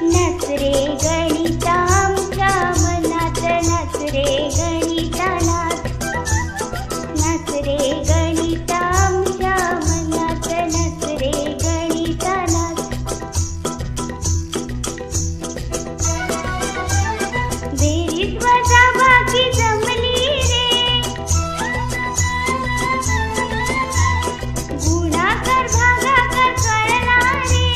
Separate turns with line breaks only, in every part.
नाच रे गणिता आमच्या मनात, नाच रे गणिता नाच. नाच रे गणिता आमच्या मनात, नाच रे गणिता नाच. बेरीज वजाबाकी जमली रे, गुणाकार भागाकार कळला रे.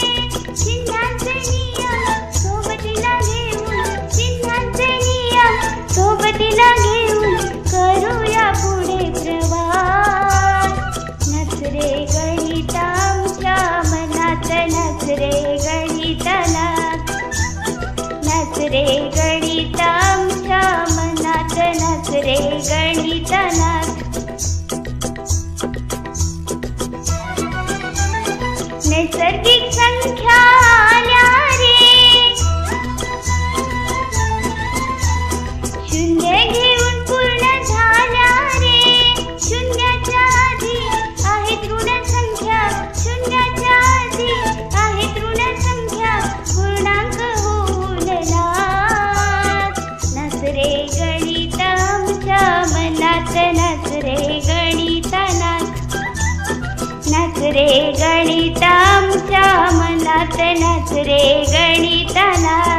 चिन्हांचे नियम सोबतीला घेऊन, चिन्हांचे नियम सोबतीला घेऊन करूया पुढे प्रवास. नाच रे गणिता आमच्या मनात, नाच रे गणिता नाच. नाच रे गणिता आमच्या मनात, नाच रे गणिता नाच. नैसर्गिक संख्या आल्या रे, शून्य घेऊन पूर्ण झाल्या रे. शून्याच्या आधी आहेत ऋण संख्या, शून्याच्या आधी आहेत ऋण संख्या. पूर्णांक होऊन नाच. नाच रे गणिता आमच्या मनात, नाच रे गणिता नाच. नाच रे गणिता आमच्या मनात, नाच रे गणिता नाच.